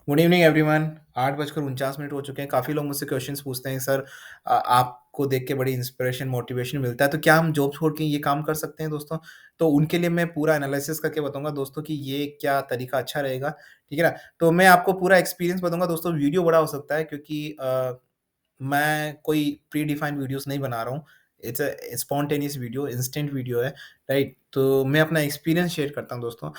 Good evening everyone. 8:49 हो चुके हैं। काफ़ी लोग मुझसे क्वेश्चंस पूछते हैं, सर आपको देख के बड़ी इंस्पिरेशन, मोटिवेशन मिलता है, तो क्या हम जॉब छोड़ के ये काम कर सकते हैं दोस्तों? तो उनके लिए मैं पूरा एनालिसिस करके बताऊँगा दोस्तों कि ये क्या तरीका अच्छा रहेगा, ठीक है ना? तो मैं आपको पूरा एक्सपीरियंस बताऊँगा दोस्तों। वीडियो बड़ा हो सकता है क्योंकि मैं कोई प्री डिफाइंड वीडियोज़ नहीं बना रहा हूँ। It's a spontaneous video, instant video है, राइट? तो मैं अपना एक्सपीरियंस शेयर करता हूँ दोस्तों।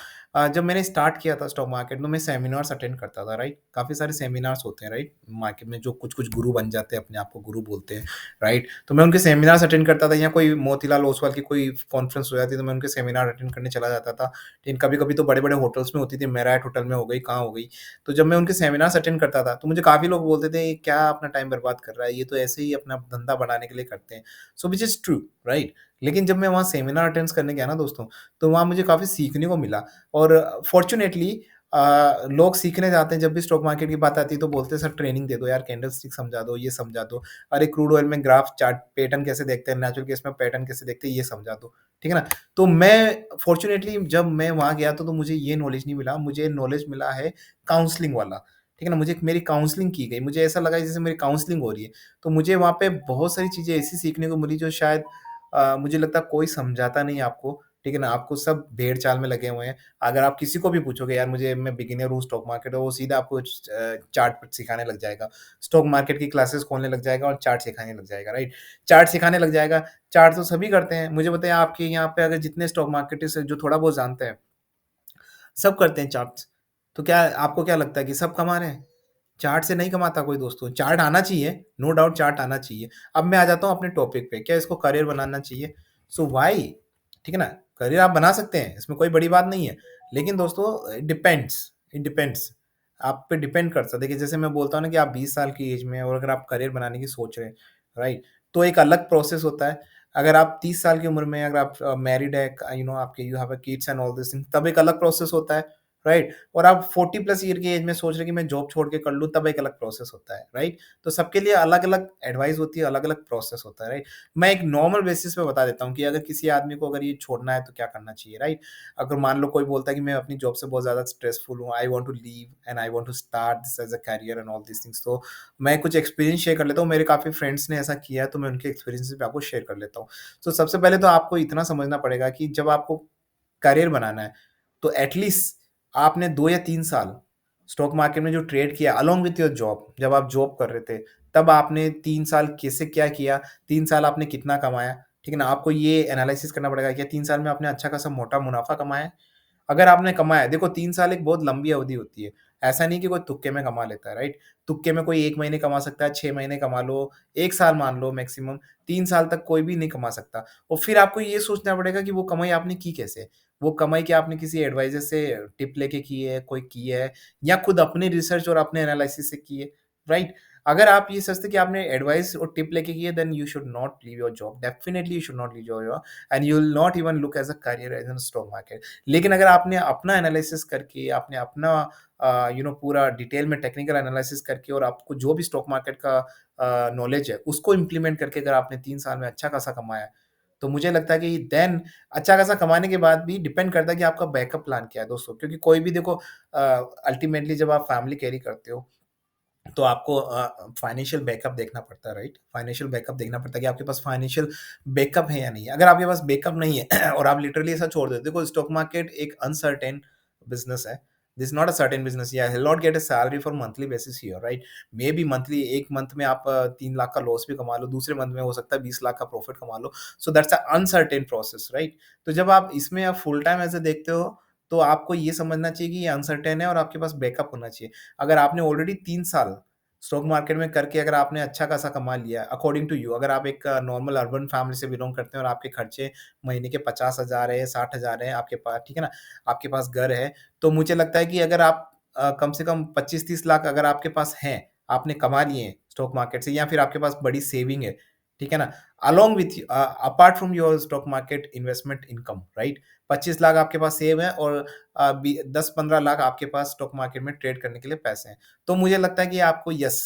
जब मैंने स्टार्ट किया था स्टॉक मार्केट में, मैं सेमिनार्स अटेंड करता था, राइट? काफ़ी सारे सेमिनार्स होते हैं, राइट? मार्केट में जो कुछ-कुछ गुरु बन जाते हैं, अपने आप को गुरु बोलते हैं, राइट? तो मैं उनके सेमिनार्स अटेंड करता था, या कोई मोतीलाल ओसवाल की कोई कॉन्फ्रेंस हो जाती तो मैं उनके सेमिनार अटेंड करने चला जाता था। लेकिन कभी-कभी तो बड़े-बड़े होटल्स में होती थी, मेरिट होटल में हो गई, कहाँ हो गई। तो जब मैं उनके सेमिनार्स अटेंड करता था, तो मुझे काफ़ी लोग बोलते थे, "ये क्या अपना टाइम बर्बाद कर रहा है? ये तो ऐसे ही अपना धंधा बढ़ाने के लिए करते हैं।" So which is true, right? लेकिन जब मैं वहाँ सेमिनार अटेंड्स करने गया ना दोस्तों, तो वहाँ मुझे काफ़ी सीखने को मिला। और फॉर्च्यूनेटली लोग सीखने जाते हैं, जब भी स्टॉक मार्केट की बात आती है तो बोलते हैं, "सर ट्रेनिंग दे दो यार, कैंडलस्टिक समझा दो, ये समझा दो। अरे क्रूड ऑयल में ग्राफ चार्ट पैटर्न कैसे देखते हैं, नेचुरल गैस में पैटर्न कैसे देखते हैं, ये समझा दो।" ठीक है ना? तो मैं फॉर्च्यूनेटली जब मैं वहाँ गया तो मुझे ये नॉलेज नहीं मिला, मुझे नॉलेज मिला है काउंसलिंग वाला। ठीक है ना? मुझे मेरी काउंसलिंग की गई, मुझे ऐसा लगा जैसे मेरी काउंसलिंग हो रही है। तो मुझे वहाँ पे बहुत सारी चीज़ें ऐसी सीखने को मिली जो शायद मुझे लगता है कोई समझाता नहीं आपको, ठीक है ना? आपको सब भेड़-चाल में लगे हुए हैं। अगर आप किसी को भी पूछोगे, यार मुझे मैं बिगिनर हूँ स्टॉक मार्केट, और वो सीधा आपको चार्ट सिखाने लग जाएगा। स्टॉक मार्केट की क्लासेस खोलने लग जाएगा और चार्ट सिखाने लग जाएगा, राइट? चार्ट सिखाने लग जाएगा, चार्ट तो सभी करते हैं। मुझे बताइए, आपके यहाँ पे अगर जितने स्टॉक मार्केटर्स हैं जो थोड़ा बहुत जानते हैं, सब करते हैं चार्ट्स। तो क्या आपको क्या लगता है कि सब कमा रहे हैं? चार्ट से नहीं कमाता कोई दोस्तों, चार्ट आना चाहिए, नो डाउट चार्ट आना चाहिए। अब मैं आ जाता हूँ अपने टॉपिक पे, क्या इसको करियर बनाना चाहिए? So why? ठीक है ना? करियर आप बना सकते हैं, इसमें कोई बड़ी बात नहीं है। लेकिन दोस्तों इट डिपेंड्स, आप पे डिपेंड करता है। देखिए, जैसे मैं बोलता हूँ ना कि आप 20 साल की एज में हैं और अगर आप करियर बनाने की सोच रहे हैं, राइट? तो एक अलग प्रोसेस होता है। अगर आप 30 साल की उम्र में, अगर आप मैरिड है, आपके you have a kids and all this thing, तब एक अलग प्रोसेस होता है, राइट? और आप 40 प्लस ईयर की एज में सोच रहे हैं कि मैं जॉब छोड़ के कर लूँ, तब एक अलग प्रोसेस होता है, राइट? तो सबके लिए अलग-अलग एडवाइस होती है, अलग-अलग प्रोसेस होता है, राइट? मैं एक नॉर्मल बेसिस पे बता देता हूँ कि अगर किसी आदमी को अगर ये छोड़ना है तो क्या करना चाहिए, राइट? अगर मान लो कोई बोलता है कि मैं अपनी जॉब से बहुत ज़्यादा स्ट्रेसफुल हूँ, I want to leave and I want to start this as a career and all these things, तो मैं कुछ एक्सपीरियंस शेयर कर लेता हूँ। मेरे काफ़ी फ्रेंड्स ने ऐसा किया है, तो मैं उनके एक्सपीरियंसेस भी आपको शेयर कर लेता हूँ। तो सबसे पहले तो आपको इतना समझना पड़ेगा कि जब आपको करियर बनाना है, तो एटलीस्ट आपने 2 या 3 साल स्टॉक मार्केट में जो ट्रेड किया अलोंग विथ योर जॉब, जब आप जॉब कर रहे थे, तब आपने 3 साल कैसे क्या किया, 3 साल आपने कितना कमाया, ठीक है ना? आपको ये एनालिसिस करना पड़ेगा, क्या 3 साल में आपने अच्छा खासा मोटा मुनाफ़ा कमाया है? अगर आपने कमाया, देखो 3 साल एक बहुत लंबी अवधि होती है। ऐसा नहीं कि कोई तुक्के में कमा लेता है, राइट? तुक्के में कोई 1 महीने कमा सकता है, 6 महीने कमा लो, 1 साल मान लो मैक्सिमम, 3 साल तक कोई भी नहीं कमा सकता। और फिर आपको ये सोचना पड़ेगा कि वो कमाई आपने की कैसे? वो कमाई क्या आपने किसी एडवाइज़र से टिप लेके की है, कोई की है, या खुद अपने रिसर्च और अपने एनालिसिस से की है, राइट? अगर आप ये सोचते हैं कि आपने एडवाइस और टिप लेके की है, then you should not leave your job. Definitely you should not leave your job and you will not even look as a career as in stock market. लेकिन अगर आपने अपना एनालिसिस करके, आपने अपना पूरा डिटेल में टेक्निकल एनालिसिस करके और आपको जो भी स्टॉक मार्केट का नॉलेज है, उसको इम्प्लीमेंट करके अगर आपने 3 साल में अच्छा खासा कमाया है, तो मुझे लगता है कि देन अच्छा खासा कमाने के बाद भी डिपेंड करता है कि आपका बैकअप प्लान क्या है दोस्तों। क्योंकि कोई भी देखो, अल्टीमेटली जब आप फैमिली कैरी करते हो, तो आपको फाइनेंशियल बैकअप देखना पड़ता है, राइट? फाइनेंशियल बैकअप देखना पड़ता है कि आपके पास फाइनेंशियल बैकअप है या नहीं है। अगर आपके पास बैकअप नहीं है और आप लिटरली ऐसा छोड़ देते हो, देखो स्टॉक मार्केट एक अनसर्टेन बिज़नेस है। This is not a certain business, you will not get a salary for monthly basis here, right? May be monthly, एक मंथ में आप 3 लाख का लॉस भी कमा लो, दूसरे मंथ में हो सकता है 20 लाख का प्रॉफिट कमा लो। So that's a uncertain process, right? तो जब आप इसमें आप फुल टाइम ऐसे देखते हो, तो आपको ये समझना चाहिए कि ये अनसर्टेन है और आपके पास बैकअप होना चाहिए। अगर आपने ऑलरेडी 3 साल स्टॉक मार्केट में करके अगर आपने अच्छा खासा कमा लिया अकॉर्डिंग टू यू, अगर आप एक नॉर्मल अर्बन फैमिली से बिलॉन्ग करते हैं और आपके खर्चे महीने के 50,000 है, 60,000 है आपके पास, ठीक है ना? आपके पास घर है, तो मुझे लगता है कि अगर आप कम से कम 25-30 लाख अगर आपके पास हैं, आपने कमा लिए हैं स्टॉक मार्केट से, या फिर आपके पास बड़ी सेविंग है, ठीक है ना? Along with apart from your stock market investment income, right? 25 lakh आपके पास सेव है और 10-15 लाख आपके पास स्टॉक मार्केट में ट्रेड करने के लिए पैसे हैं। तो मुझे लगता है कि आपको yes,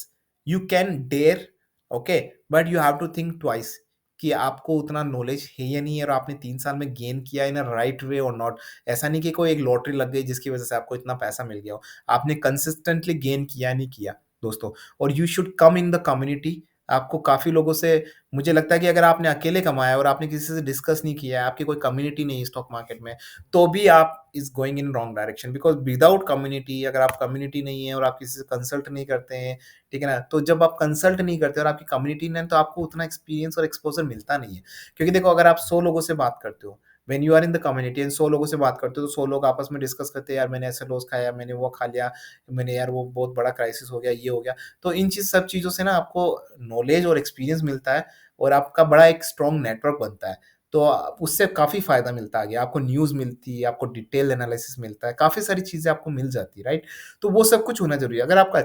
you can dare, okay, but you have to think twice कि आपको उतना नॉलेज है या नहीं है और आपने 3 साल में गेन किया इन अ राइट वे और नॉट। ऐसा नहीं कि कोई एक लॉटरी लग गई जिसकी वज़ह से आपको इतना पैसा मिल गया हो। आपने कंसिस्टेंटली गेन किया नहीं किया दोस्तों। और you should come in the community. आपको काफ़ी लोगों से, मुझे लगता है कि अगर आपने अकेले कमाया और आपने किसी से डिस्कस नहीं किया है, आपकी कोई कम्युनिटी नहीं है स्टॉक मार्केट में, तो भी आप is going in wrong direction because without community, अगर आप कम्युनिटी नहीं है और आप किसी से कंसल्ट नहीं करते हैं, ठीक है ना? तो जब आप कंसल्ट नहीं करते और आपकी कम्युनिटी नहीं है, तो आपको उतना एक्सपीरियंस और एक्सपोज़र मिलता नहीं है। क्योंकि देखो, अगर आप 100 लोगों से बात करते हो, when you are in the community and 100 लोगों से बात करते हो, तो 100 लोग आपस में डिस्कस करते हैं, यार मैंने ऐसे लॉस खाया, मैंने वो खा लिया, मैंने यार वो बहुत बड़ा क्राइसिस हो गया, ये हो गया। तो इन सब चीज़ों से ना आपको नॉलेज और एक्सपीरियंस मिलता है और आपका बड़ा एक स्ट्रॉन्ग नेटवर्क बनता है। तो उससे काफ़ी फ़ायदा मिलता है आगे, आपको न्यूज़ मिलती है, आपको डिटेल एनालिसिस मिलता है, काफ़ी सारी चीज़ें आपको मिल जाती है, राइट? तो वो सब कुछ होना ज़रूरी है। अगर आपका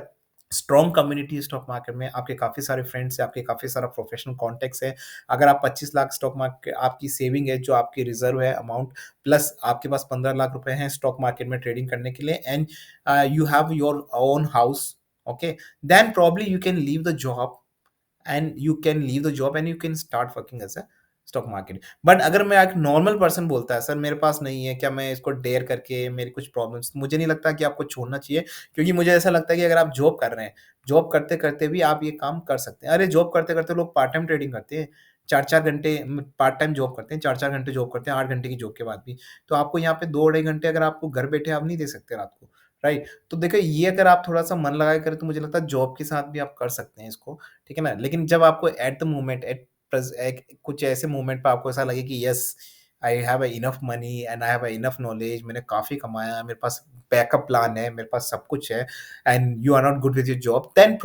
स्ट्रॉन्ग कम्युनिटी स्टॉक मार्केट में, आपके काफ़ी सारे फ्रेंड्स हैं, आपके काफ़ी सारा प्रोफेशनल कॉन्टैक्ट्स है। अगर आप 25 लाख स्टॉक मार्केट आपकी सेविंग है, जो आपकी रिज़र्व है अमाउंट, प्लस आपके पास 15 लाख रुपए हैं स्टॉक मार्केट में ट्रेडिंग करने के लिए and you have your own house, okay, then probably you can leave the job and you can start working as a stock market. But अगर मैं एक नॉर्मल पर्सन बोलता है, सर मेरे पास नहीं है, क्या मैं इसको डेयर करके, मेरी कुछ प्रॉब्लम्स, मुझे नहीं लगता कि आपको छोड़ना चाहिए, क्योंकि मुझे ऐसा लगता है कि अगर आप जॉब कर रहे हैं, जॉब करते-करते भी आप ये काम कर सकते हैं। अरे जॉब करते-करते लोग पार्ट टाइम ट्रेडिंग करते हैं, 4-4 घंटे पार्ट टाइम जॉब करते हैं, 4-4 घंटे जॉब करते हैं, 8 घंटे की जॉब के बाद भी। तो आपको यहाँ पे 2 ढाई घंटे अगर आपको घर बैठे आप नहीं दे सकते रात को, राइट? तो देखिए, ये अगर आप थोड़ा-सा मन लगा के करें, तो मुझे लगता है जॉब के साथ भी आप कर सकते हैं इसको, ठीक है ना? लेकिन जब आपको at the moment at praise एक कुछ ऐसे मोमेंट पे आपको ऐसा लगे कि yes, I have enough money and I have enough knowledge, मैंने काफ़ी कमाया, मेरे पास बैकअप प्लान है, मेरे पास सब कुछ है and you are not good with your job, then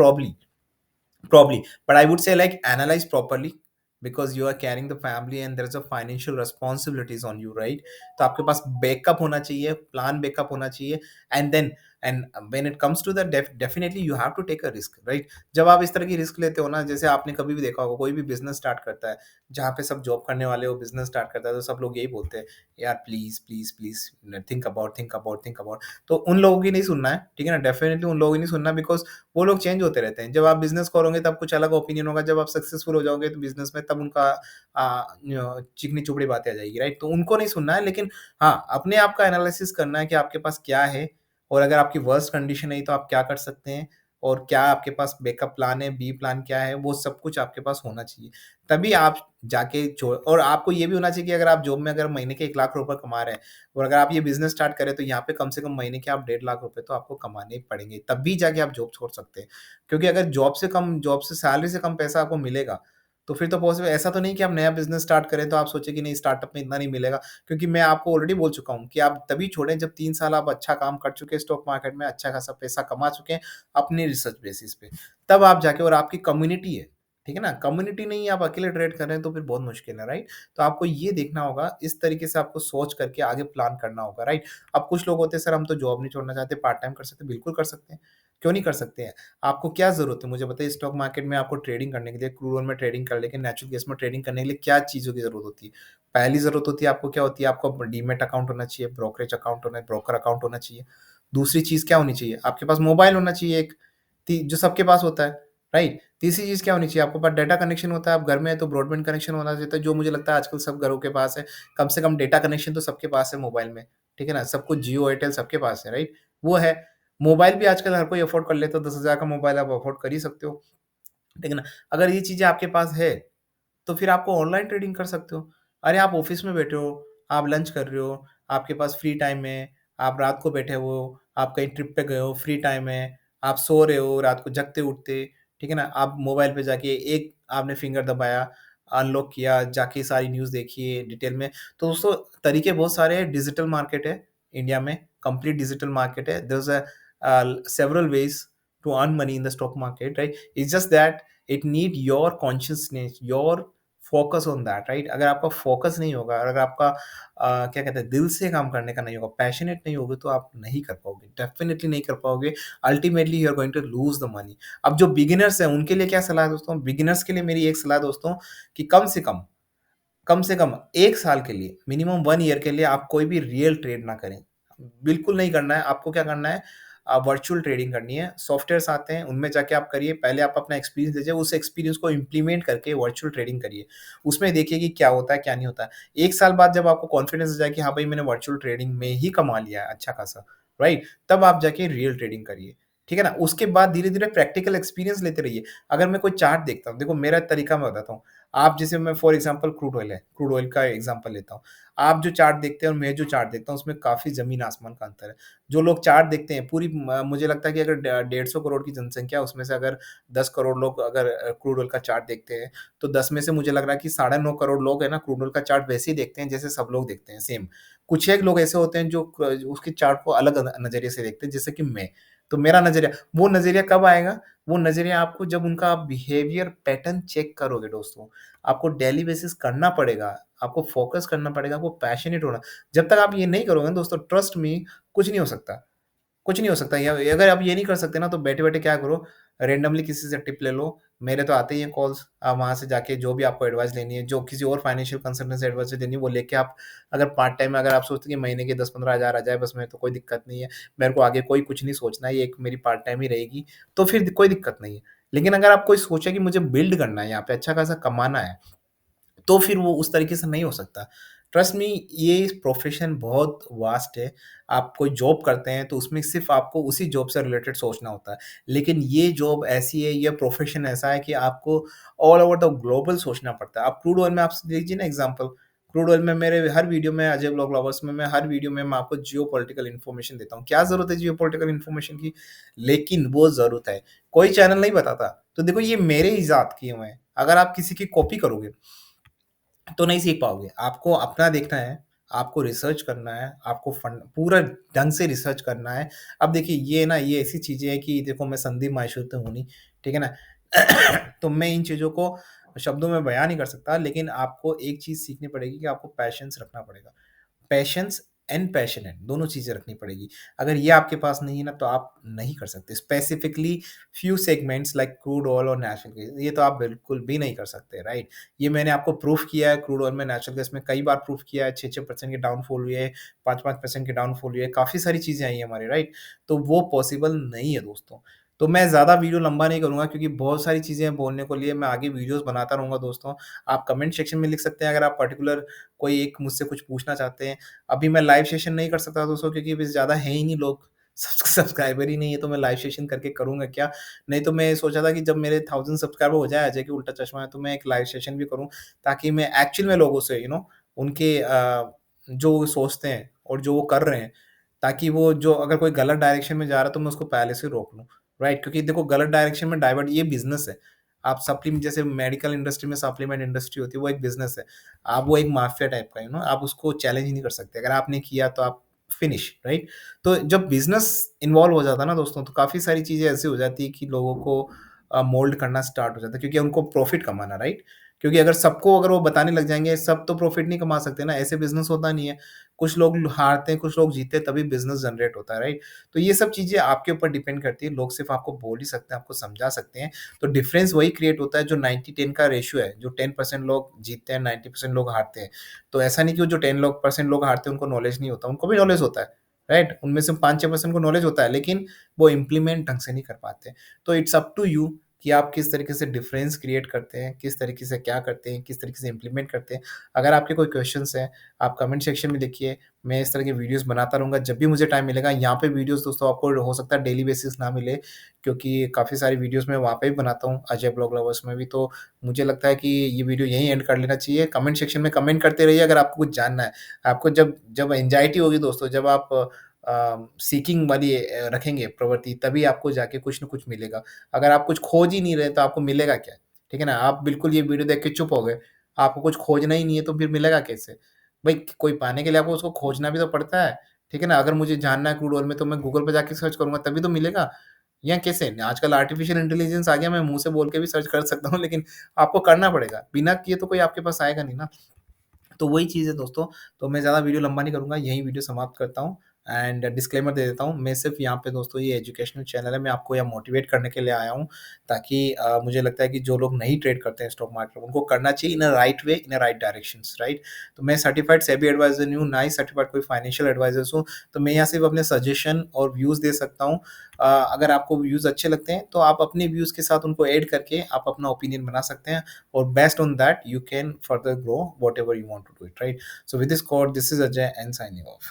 probably, but I would say like analyze properly because you are carrying the family and there's a financial responsibilities on you, right? तो आपके पास backup होना चाहिए, plan backup होना चाहिए and then and when it comes to the definitely you have to take a risk, right? जब आप इस तरह की रिस्क लेते हो ना, जैसे आपने कभी भी देखा होगा, कोई भी बिज़नेस स्टार्ट करता है, जहाँ पे सब जॉब करने वाले वो बिज़नेस स्टार्ट करता है, तो सब लोग यही बोलते हैं, यार please, please, please think about. तो उन लोगों की नहीं सुनना है, ठीक है ना? डेफिनिटली उन लोगों की नहीं सुनना बिकॉज़ वो लोग चेंज होते रहते हैं। जब आप बिज़नेस करोगे तब कुछ अलग ओपिनियन होगा, जब आप सक्सेसफुल हो जाओगे तो बिज़नेस में, तब उनका चिकनी-चुपड़ी बातें आ जाएगी, राइट? तो उनको नहीं सुनना है, लेकिन हाँ, अपने आप का एनालिसिस करना है कि आपके पास क्या है और अगर आपकी वर्स्ट कंडीशन है तो आप क्या कर सकते हैं और क्या आपके पास बैकअप प्लान है, बी प्लान क्या है, वो सब कुछ आपके पास होना चाहिए। तभी आप जाके जो, और आपको ये भी होना चाहिए कि अगर आप जॉब में अगर महीने के 1 लाख रुपए कमा रहे हैं और अगर आप ये बिज़नेस स्टार्ट करें, तो यहाँ पे कम से कम महीने के आप 1.5 लाख रुपए तो आपको कमाने ही पड़ेंगे, तभी जाके आप जॉब छोड़ सकते हैं। क्योंकि अगर जॉब से सैलरी से कम पैसा आपको मिलेगा, तो फिर तो पॉसिबल, ऐसा तो नहीं कि आप नया बिज़नेस स्टार्ट करें तो आप सोचे कि नहीं स्टार्टअप में इतना नहीं मिलेगा। क्योंकि मैं आपको ऑलरेडी बोल चुका हूँ कि आप तभी छोड़ें जब 3 साल आप अच्छा काम कर चुके हैं स्टॉक मार्केट में, अच्छा खासा पैसा कमा चुके हैं अपनी रिसर्च बेसिस पे। तब आप जाके, और आपकी कम्युनिटी है, ठीक है ना? कम्युनिटी नहीं है, आप अकेले ट्रेड कर रहे हैं तो फिर बहुत मुश्किल है, राइट? तो आपको ये देखना होगा, इस तरीके से आपको सोच करके आगे प्लान करना होगा, राइट? अब कुछ लोग होते हैं, सर हम तो जॉब नहीं छोड़ना चाहते, पार्ट टाइम कर सकते हैं, बिल्कुल कर सकते हैं। क्यों नहीं कर सकते हैं? आपको क्या ज़रूरत है मुझे बताइए, स्टॉक मार्केट में आपको ट्रेडिंग करने के लिए, क्रूड ऑयल में ट्रेडिंग कर लेकिन नेचुरल गैस में ट्रेडिंग करने के लिए क्या चीज़ों की ज़रूरत होती है? पहली ज़रूरत होती है आपको, क्या होती है? आपको डीमैट अकाउंट होना चाहिए, ब्रोकरेज अकाउंट होना, ब्रोकर अकाउंट होना चाहिए। दूसरी चीज़ क्या होनी चाहिए? आपके पास मोबाइल होना चाहिए एक, ती जो सबके पास होता है, राइट? तीसरी चीज़ क्या होनी चाहिए? आपके पास डाटा कनेक्शन होता है, आप घर में हैं तो ब्रॉडबैंड कनेक्शन होना चाहिए, तो जो मुझे लगता है आजकल सब घरों के पास है। कम से कम डाटा कनेक्शन तो सबके पास है मोबाइल में, ठीक है ना? सब कुछ जियो, एयरटेल सबके पास है, राइट? वो है। मोबाइल भी आजकल हर कोई अफ़ोर्ड कर लेता है, 10,000 का मोबाइल आप अफ़ोर्ड कर ही सकते हो, ठीक है ना? अगर ये चीज़ें आपके पास है, तो फिर आपको ऑनलाइन ट्रेडिंग कर सकते हो। अरे आप ऑफ़िस में बैठे हो, आप लंच कर रहे हो, आपके पास फ्री टाइम है, आप रात को बैठे हो, आप कहीं ट्रिप पे गए हो, फ्री टाइम है, आप सो रहे हो, रात को जगते-उठते, ठीक है ना? आप मोबाइल पे जाके एक आपने फिंगर दबाया, अनलॉक किया, जाके सारी न्यूज़ देखिए डिटेल में। तो दोस्तों, तरीके बहुत सारे हैं, डिजिटल मार्केट है इंडिया में, कंप्लीट डिजिटल मार्केट है। There is several ways to earn money in the stock market, right? It's just that it need your consciousness, your focus on that, right? अगर आपका फोकस नहीं होगा और अगर आपका क्या कहते हैं, दिल से काम करने का नहीं होगा, पैशनेट नहीं होगे, तो आप नहीं कर पाओगे, डेफिनेटली नहीं कर पाओगे। Ultimately you are going to lose the money. अब जो बिगिनर्स हैं उनके लिए क्या सलाह है दोस्तों? बिगिनर्स के लिए मेरी एक सलाह दोस्तों, कि कम से कम 1 साल के लिए, मिनिमम 1 ईयर के लिए आप कोई भी रियल ट्रेड ना करें। बिल्कुल नहीं करना है। आपको क्या करना है, वर्चुअल ट्रेडिंग करनी है, सॉफ्टवेयर्स आते हैं, उनमें जाके आप करिए। पहले आप अपना एक्सपीरियंस दीजिए, उस एक्सपीरियंस को इम्प्लीमेंट करके वर्चुअल ट्रेडिंग करिए। उसमें देखिए कि क्या होता है, क्या नहीं होता है। 1 साल बाद जब आपको कॉन्फिडेंस हो जाए कि हाँ भाई, मैंने वर्चुअल ट्रेडिंग में ही कमा लिया है अच्छा खासा, राइट? तब आप जाके रियल ट्रेडिंग करिए, ठीक है ना? उसके बाद धीरे-धीरे प्रैक्टिकल एक्सपीरियंस लेते रहिए। अगर मैं कोई चार्ट देखता हूँ, देखो मेरा तरीका मैं बताता हूँ। आप जैसे मैं फॉर एग्ज़ाम्पल क्रूड ऑयल है, क्रूड ऑयल का एग्ज़ाम्पल लेता हूँ। आप जो चार्ट देखते हैं और मैं जो चार्ट देखता हूँ, उसमें काफ़ी ज़मीन-आसमान का अंतर है। जो लोग चार्ट देखते हैं, पूरी मुझे लगता है कि अगर 150 करोड़ की जनसँख्या है, उसमें से अगर 10 करोड़ लोग अगर क्रूड ऑयल का चार्ट देखते हैं, तो 10 में से मुझे लग रहा है कि साढ़े 9 करोड़ लोग हैं ना, क्रूड ऑयल का चार्ट वैसे ही देखते हैं, जैसे सब लोग देखते हैं, सेम। कुछ एक लोग ऐसे होते हैं जो उसके चार्ट को अलग नज़रिए से देखते हैं, जैसे कि मैं। तो मेरा नज़रिया, वो नज़रिया कब आएगा? वो नज़रिया आपको जब उनका आप बिहेवियर पैटर्न चेक करोगे दोस्तों। आपको डेली बेसिस करना पड़ेगा, आपको फ़ोकस करना पड़ेगा, आपको पैशनेट होना। जब तक आप ये नहीं करोगे ना दोस्तों, ट्रस्ट मी, कुछ नहीं हो सकता। कुछ नहीं हो सकता। या अगर आप ये नहीं कर सकते ना, तो बैठे-बैठे क्या करो, रैंडमली किसी से टिप ले लो। मेरे तो आते ही हैं कॉल्स, आप वहाँ से जाके जो भी आपको एडवाइस लेनी है, जो किसी और फाइनेंशियल कंसल्टेंट से एडवाइस लेनी है, वो लेके आप अगर पार्ट टाइम में अगर आप सोचते हैं कि महीने के 10-15 हज़ार आ जाए बस, मेरे तो कोई दिक्कत नहीं है, मेरे को आगे कोई कुछ नहीं सोचना है, ये एक मेरी पार्ट टाइम ही रहेगी, तो फिर कोई दिक्कत नहीं है। लेकिन अगर आप कोई सोचे कि मुझे बिल्ड करना है यहाँ पे, अच्छा खासा कमाना है, तो फिर वो उस तरीके से नहीं हो सकता। ट्रस्ट मी, ये प्रोफ़ेशन बहुत वास्ट है। आप कोई जॉब करते हैं तो उसमें सिर्फ़ आपको उसी जॉब से रिलेटेड सोचना होता है। लेकिन ये जॉब ऐसी है, ये प्रोफ़ेशन ऐसा है कि आपको ऑल ओवर द ग्लोबल सोचना पड़ता है। आप क्रूड ऑयल में आप लीजिए ना एग्ज़ाम्पल, क्रूड ऑयल में मेरे हर वीडियो में, अजय व्लॉग लवर्स में मैं हर वीडियो में मैं आपको जियोपॉलिटिकल इन्फॉर्मेशन देता हूँ। क्या ज़रूरत है जियोपॉलिटिकल इन्फॉर्मेशन की? लेकिन वो ज़रूरत है। कोई चैनल नहीं बताता। तो देखो, ये मेरे इज़ाद किए हुए हैं। अगर आप किसी की कॉपी करोगे तो नहीं सीख पाओगे। आपको अपना देखना है, आपको रिसर्च करना है, आपको पूरा ढंग से रिसर्च करना है। अब देखिए, ये ना, ये ऐसी चीज़ें हैं कि देखो, मैं संदीप माहेश्वरी तो हूँ नहीं, ठीक है ना? तो मैं इन चीज़ों को शब्दों में बयाँ नहीं कर सकता, लेकिन आपको एक चीज़ सीखनी पड़ेगी कि आपको पैशन्स रखना पड़ेगा। पैशंस एंड पैशनेट दोनों चीज़ें रखनी पड़ेगी। अगर ये आपके पास नहीं है ना, तो आप नहीं कर सकते। Specifically few segments like crude oil और नेचुरल गैस, ये तो आप बिल्कुल भी नहीं कर सकते, राइट? ये मैंने आपको प्रूफ किया है, क्रूड ऑयल में, नेचुरल गैस में कई बार प्रूफ किया है। 6-6% के डाउनफॉल हुए, 5-5% के डाउनफॉल हुए, काफ़ी सारी चीज़ें आई हैं हमारी, राइट? तो वो पॉसिबल नहीं है दोस्तों। तो मैं ज़्यादा वीडियो लंबा नहीं करूँगा, क्योंकि बहुत सारी चीज़ें हैं बोलने को लिए। मैं आगे वीडियोज़ बनाता रहूँगा दोस्तों। आप कमेंट सेक्शन में लिख सकते हैं अगर आप पर्टिकुलर कोई एक मुझसे कुछ पूछना चाहते हैं। अभी मैं लाइव सेशन नहीं कर सकता दोस्तों, क्योंकि अभी ज़्यादा है ही नहीं लोग, सब्सक्राइबर ही नहीं है, तो मैं लाइव सेशन करके करूँगा क्या? नहीं तो मैं सोचा था कि जब मेरे 1000 सब्सक्राइबर हो जाए अजय के उल्टा चश्मा है, तो मैं एक लाइव सेशन भी करूँ, ताकि मैं एक्चुअल में लोगों से उनके जो वो सोचते हैं और जो वो कर रहे हैं, ताकि वो जो अगर कोई गलत डायरेक्शन में जा रहा है तो मैं उसको पहले से रोक लूँ, राइट? क्योंकि देखो, गलत डायरेक्शन में डाइवर्ट, ये बिज़नेस है। आप जैसे मेडिकल इंडस्ट्री में सप्लीमेंट इंडस्ट्री होती है, वो एक बिज़नेस है। आप वो एक माफिया टाइप का आप उसको चैलेंज ही नहीं कर सकते। अगर आपने किया तो आप फिनिश, राइट? तो जब बिज़नेस इन्वॉल्व हो जाता है ना दोस्तों, तो काफ़ी सारी चीज़ें ऐसी हो जाती है कि लोगों को मोल्ड करना स्टार्ट हो जाता है, क्योंकि उनको प्रॉफ़िट कमाना, राइट? क्योंकि अगर वो बताने लग जाएँगे, सब तो प्रॉफ़िट नहीं कमा सकते ना, ऐसे बिज़नेस होता नहीं है। कुछ लोग हारते हैं, कुछ लोग जीतते हैं, तभी बिज़नेस जनरेट होता है, राइट? तो ये सब चीज़ें आपके ऊपर डिपेंड करती है। लोग सिर्फ़ आपको बोल ही सकते हैं, आपको समझा सकते हैं। तो डिफरेंस वही क्रिएट होता है जो 90-10 का रेशियो है, जो 10% लोग जीतते हैं, 90% लोग हारते हैं। तो ऐसा नहीं कि वो जो 10 लोग परसेंट लोग हारते हैं उनको नॉलेज नहीं होता, उनको भी नॉलेज होता है, राइट? उनमें से 5-6% को नॉलेज होता है, लेकिन वो इम्प्लीमेंट ढंग से नहीं कर पाते। तो इट्स अप टू यू कि आप किस तरीके से डिफरेंस क्रिएट करते हैं, किस तरीके से क्या करते हैं, किस तरीके से इम्प्लीमेंट करते हैं। अगर आपके कोई क्वेश्चन्स हैं, आप कमेंट सेक्शन में लिखिए। मैं इस तरह के वीडियोज़ बनाता रहूँगा जब भी मुझे टाइम मिलेगा। यहाँ पे वीडियोज़ दोस्तों आपको हो सकता है डेली बेसिस ना मिले, क्योंकि काफ़ी सारी वीडियोज़ मैं वहाँ पे भी बनाता हूँ, अजय ब्लॉग लवर्स में भी। तो मुझे लगता है कि ये वीडियो यहीं एंड कर लेना चाहिए। कमेंट सेक्शन में कमेंट करते रहिए अगर आपको कुछ जानना है। आपको जब जब एंग्ज़ायटी होगी दोस्तों, जब आप सीकिंग वाली रखेंगे प्रवृत्ति, तभी आपको जाके कुछ न कुछ मिलेगा। अगर आप कुछ खोज ही नहीं रहे, तो आपको मिलेगा क्या? ठीक है ना? आप बिल्कुल ये वीडियो देख के चुप हो गए, आपको कुछ खोजना ही नहीं है, तो फिर मिलेगा कैसे? भई, कोई पाने के लिए आपको उसको खोजना भी तो पड़ता है, ठीक है ना? अगर मुझे जानना है क्रूड ऑयल में, तो मैं गूगल पे जाके सर्च करूँगा तभी तो मिलेगा, या कैसे? आजकल आर्टिफ़िशियल इंटेलिजेंस आ गया, मैं मुँह से बोल के भी सर्च कर सकता हूँ, लेकिन आपको करना पड़ेगा। बिना किए तो कोई आपके पास आएगा नहीं ना। तो वही चीज़ है दोस्तों। तो मैं ज़्यादा वीडियो लंबा नहीं करूँगा, यहीं वीडियो समाप्त करता हूँ। एंड डिस्क्लेमर दे देता हूँ, मैं सिर्फ़ यहाँ पे दोस्तों ये एजुकेशनल चैनल है, मैं आपको यहाँ मोटिवेट करने के लिए आया हूँ, ताकि मुझे लगता है कि जो लोग नहीं ट्रेड करते हैं स्टॉक मार्केट में, उनको करना चाहिए in a right way, in a right directions, right? तो मैं सर्टिफाइड सेबी एडवाइज़र नहीं हूँ, ना ही सर्टिफाइड कोई फाइनेंशियल एडवाइज़र्स हूँ, तो मैं यहाँ सिर्फ़ अपने सजेशन और व्यूज़ दे सकता हूँ। अगर आपको व्यूज़ अच्छे लगते हैं, तो आप अपने व्यूज़ के साथ उनको ऐड करके आप अपना ओपिनियन बना सकते हैं और based on that you can further grow whatever you want to do it, right? So with this quote, this is Ajay and signing off.